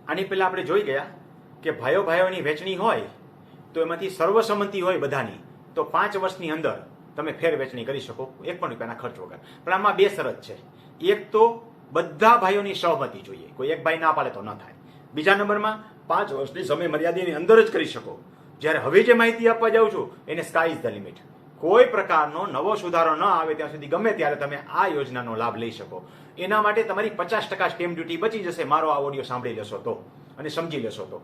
આની પહેલા આપણે જોઈ ગયા કે ભાઈઓ ભાઈઓની વહેંચણી હોય તો એમાંથી સર્વસંમતિ હોય બધાની તો 5 વર્ષની અંદર તમે ફેર વેચણી કરી શકો 1 પણ રૂપિયાના ખર્ચ વગર. પણ આમાં 2 શરત છે. એક તો બધા ભાઈઓની સહમતિ જોઈએ, કોઈ એક ભાઈ ના પાડે તો ન થાય. બીજા નંબરમાં 5 વર્ષની સમય મર્યાદાની અંદર જ કરી શકો. જ્યારે હવે જે માહિતી આપવા જાઉં છું એને સ્કાય ઇઝ ધ લિમિટ. કોઈ પ્રકારનો નવો સુધારો ન આવે ત્યાં સુધી ગમે ત્યારે તમે આ યોજનાનો લાભ લઈ શકો. એના માટે તમારી 50% સ્ટેમ્પ ડ્યુટી બચી જશે મારો આ ઓડિયો સાંભળી લેશો તો અને સમજી લેશો તો.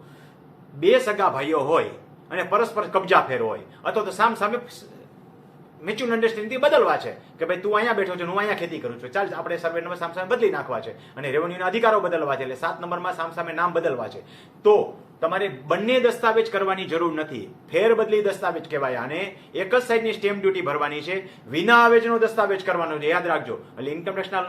2 સગા ભાઈઓ હોય અને પરસ્પર કબજા ફેર હોય અથવા તો સામે મ્યુચ્યુઅલ અન્ડરસ્ટેન્ડિંગથી બદલવા છે કે ભાઈ તું અહીંયા બેઠો છે હું અહીંયા ખેતી કરું છું, ચાલ આપણે સર્વે નંબર સામે બદલી નાખવા છે અને રેવન્યુના અધિકારો બદલવા છે, એટલે 7 નંબરમાં સામે નામ બદલવા છે, તો તમારે બંને દસ્તાવેજ કરવાની જરૂર નથી. ફેર બદલી દસ્તાવેજ કહેવાય અને એક જ સાઈડની સ્ટેમ્પ ડ્યુટી ભરવાની છે, વિના આવેજનો દસ્તાવેજ કરવાનો છે. યાદ રાખજો, એટલે ઇન્કમ ટેક્સના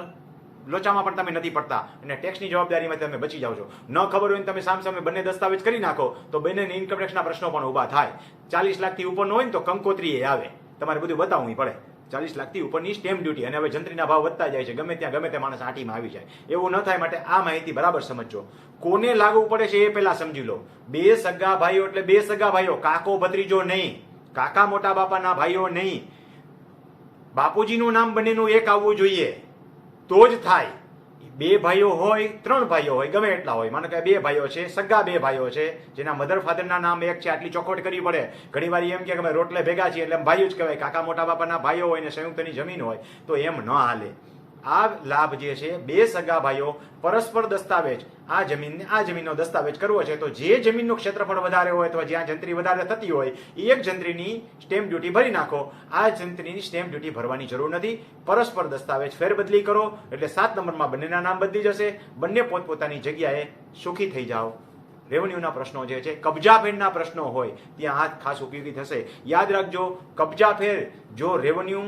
લોચામાં પણ તમે નથી પડતા અને ટેક્સની જવાબદારીમાં તમે બચી જાઓ છો. ન ખબર હોય તમે સામે બંને દસ્તાવેજ કરી નાખો તો બંનેને ઇન્કમ ટેક્સના પ્રશ્નો પણ ઊભા થાય. 40 લાખથી ઉપરનો હોય ને તો કંકોત્રી આવે, તમારે બધું બતાવવું પડે. 40 લાખથી ઉપરની સ્ટેમ્પ ડ્યુટી અને હવે જંત્રીના ભાવ વધતા જાય છે, ગમે ત્યાં ગમે તે માણસ આંટીમાં આવી જાય. એવું ન થાય માટે આ માહિતી બરાબર સમજજો. કોને લાગુ પડે છે એ પહેલા સમજી લો. 2 સગા ભાઈઓ એટલે 2 સગા ભાઈઓ, કાકો ભત્રીજો નહીં, કાકા મોટા બાપાના ભાઈઓ નહીં. બાપુજીનું નામ બંનેનું એક આવવું જોઈએ તો જ થાય. 2 ભાઈઓ હોય 3 ભાઈઓ હોય ગમે એટલા હોય, માનો કે 2 ભાઈઓ છે, સગા 2 ભાઈઓ છે જેના મધર ફાધરના નામ એક છે, આટલી ચોખવટ કરવી પડે. ઘણી વાર એમ કે રોટલે ભેગા છીએ એટલે ભાઈઓ જ કહેવાય. કાકા મોટા બાપાના ભાઈઓ હોય ને સંયુક્તની જમીન હોય તો એમ ન હાલે. આ લાભ જે છે 2 સગા ભાઈઓ પરસ્પર દસ્તાવેજ, આ જમીનનો દસ્તાવેજ કરવો છે તો જે જમીનનું ક્ષેત્રફળ વધારે હોય અથવા જ્યાં જંત્રી વધારે થતી હોય એ એક જંત્રીની સ્ટેમ્પ ડ્યુટી ભરી નાખો. આ જંત્રીની સ્ટેમ્પ ડ્યુટી ભરવાની જરૂર નથી. પરસ્પર દસ્તાવેજ ફેરબદલી કરો એટલે 7 નંબરમાં બંનેના નામ બદલી જશે. બંને પોતપોતાની જગ્યાએ સુખી થઈ જાઓ. રેવન્યુના પ્રશ્નો જે છે, કબજા ફેરના પ્રશ્નો હોય ત્યાં આ ખાસ ઉપયોગી થશે. યાદ રાખજો, કબજા ફેર જો રેવન્યુ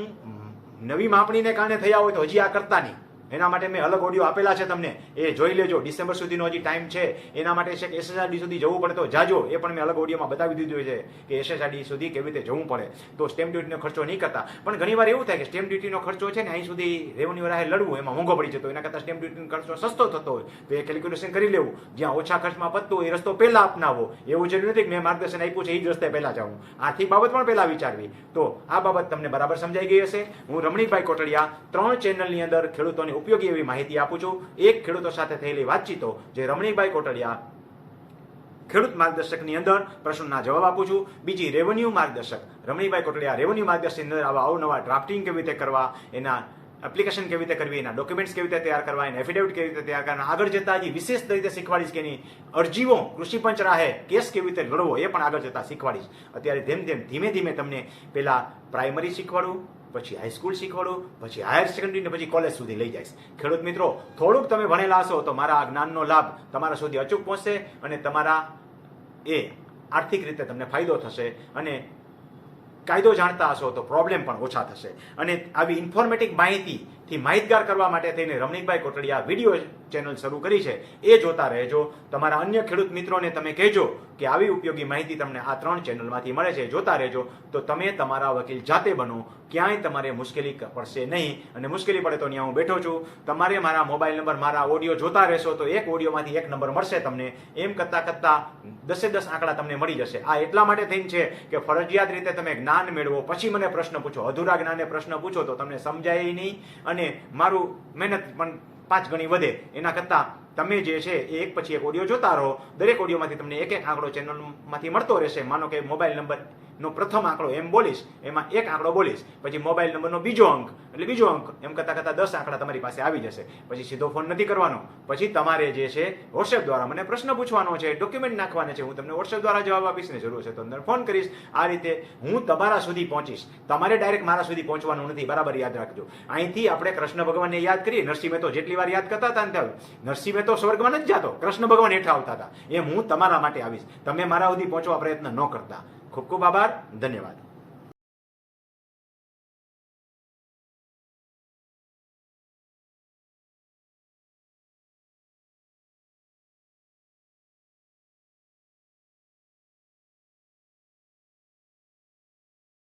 નવી માપણીને કારણે થયા હોય તો હજી આ કરતા નહીં. એના માટે મેં અલગ ઓડિયો આપેલા છે, તમને એ જોઈ લેજો. ડિસેમ્બર સુધીનો હજી ટાઈમ છે. એના માટે છે કે SSRD સુધી જવું પડે તો જાજો, એ પણ મેં અલગ ઓડિયોમાં બતાવી દીધું છે કે SSRD સુધી કેવી રીતે જવું પડે. તો સ્ટેમ્પ ડ્યુટીનો ખર્ચો નહીં કરતા. પણ ઘણીવાર એવું થાય કે સ્ટેમ્પ ડ્યુટીનો ખર્ચો છે ને અહીં સુધી રેવન્યુ રાહે લડવું એમાં મોંઘો પડી જતો, એના કરતાં સ્ટેમ્પ ડ્યુટીનો ખર્ચો સસ્તો થતો હોય તો એ કેલ્ક્યુલેશન કરી લેવું. જ્યાં ઓછા ખર્ચમાં પતતું હોય એ રસ્તો પહેલા અપનાવો. એવું જરૂરી નથી કે મેં માર્ગદર્શન આપ્યું છે એ જ રસ્તે પહેલા જાઉં. આર્થિક બાબત પણ પહેલા વિચારવી. તો આ બાબત તમને બરાબર સમજાઈ ગઈ હશે. હું રમણીકભાઈ કોટડિયા 3 ચેનલની અંદર ખેડૂતોને ઉપયોગી એવી માહિતી આપું છું. એક ખેડૂતો સાથે થયેલી વાતચીતો જે રમણીકભાઈ કોટડિયા ખેડૂત માર્ગદર્શકની અંદર પ્રશ્નોના જવાબ આપું છું. બીજી રેવન્યુ માર્ગદર્શક રમણીકભાઈ કોટડિયા રેવન્યુ માર્ગદર્શકની અંદર આવા અવનવા ડ્રાફ્ટિંગ કેવી રીતે કરવા, એના એપ્લિકેશન કેવી રીતે કરવી, એના ડોક્યુમેન્ટ્સ કેવી રીતે તૈયાર કરવા, એના એફિડેવિટ કેવી રીતે તૈયાર કરવા, આગળ જતા હજી વિશેષ રીતે શીખવાડીશ કે એની અરજીઓ કૃષિ પંચ રાહે કેસ કેવી રીતે લડવો એ પણ આગળ જતા શીખવાડીશ. અત્યારે ધીમે ધીમે તમને પહેલા પ્રાઇમરી શીખવાડું, પછી હાઈસ્કૂલ શીખવાડું, પછી હાયર સેકન્ડરી ને પછી કોલેજ સુધી લઈ જઈશ. ખેડૂત મિત્રો, થોડુંક તમે ભણેલા હશો તો મારા આ જ્ઞાનનો લાભ તમારા સુધી અચૂક પહોંચશે અને તમારા એ આર્થિક રીતે તમને ફાયદો થશે અને કાયદો જાણતા હશો તો પ્રોબ્લેમ પણ ઓછા થશે. અને આવી ઇન્ફોર્મેટિવ માહિતીથી માહિતગાર કરવા માટે થઈને રમણીકભાઈ કોટડિયા વિડીયો ચેનલ શરૂ કરી છે, એ જોતા રહેજો. તમારા અન્ય ખેડૂત મિત્રોને તમે કહેજો કે આવી ઉપયોગી માહિતી તમને આ 3 ચેનલમાંથી મળે છે, જોતા રહેજો. તો તમે તમારા વકીલ જાતે બનો, ક્યાંય તમારે મુશ્કેલી પડશે નહીં. અને મુશ્કેલી પડે તો ત્યાં હું બેઠો છું. તમારે મારા મોબાઈલ નંબર, મારા ઓડિયો જોતા રહેશો તો એક ઓડિયોમાંથી એક નંબર મળશે તમને. એમ કરતાં 10 આંકડા તમને મળી જશે. આ એટલા માટે થઈને છે કે ફરજિયાત રીતે તમે જ્ઞાન મેળવો પછી મને પ્રશ્ન પૂછો. અધૂરા જ્ઞાને પ્રશ્ન પૂછો તો તમને સમજાય નહીં અને મારું મહેનત પણ 5 ગણી વધે. એના કરતાં તમે જે છે એ એક પછી એક ઓડિયો જોતા રહો. દરેક ઓડિયોમાંથી તમને એક આંકડો ચેનલમાંથી મળતો રહેશે. માનો કે મોબાઈલ નંબરનો પ્રથમ આંકડો એમ બોલીશ, એમાં એક આંકડો બોલીશ, પછી મોબાઈલ નંબરનો બીજો અંક એટલે બીજો અંક, એમ કરતાં 10 આંકડા તમારી પાસે આવી જશે. પછી સીધો ફોન નથી કરવાનો. પછી તમારે જે છે વોટ્સએપ દ્વારા મને પ્રશ્ન પૂછવાનો છે, ડોક્યુમેન્ટ નાખવાના છે, હું તમને વોટ્સએપ દ્વારા જવાબ આપીશ ને જરૂર છે તો અંદર ફોન કરીશ. આ રીતે હું તમારા સુધી પહોંચીશ. તમારે ડાયરેક્ટ મારા સુધી પહોંચવાનું નથી, બરાબર યાદ રાખજો. અહીંથી આપણે કૃષ્ણ ભગવાનને યાદ કરીએ. નરસિંહ મહેતો જેટલી વાર યાદ કરતા હતા ને નરસિંહ મહેતો સ્વર્ગમાં નથી જતો, કૃષ્ણ ભગવાન હેઠા આવતા હતા. એમ હું તમારા માટે આવીશ. તમે મારા સુધી પહોંચવા પ્રયત્ન ન કરતા. ખૂબ ખૂબ આભાર. ધન્યવાદ.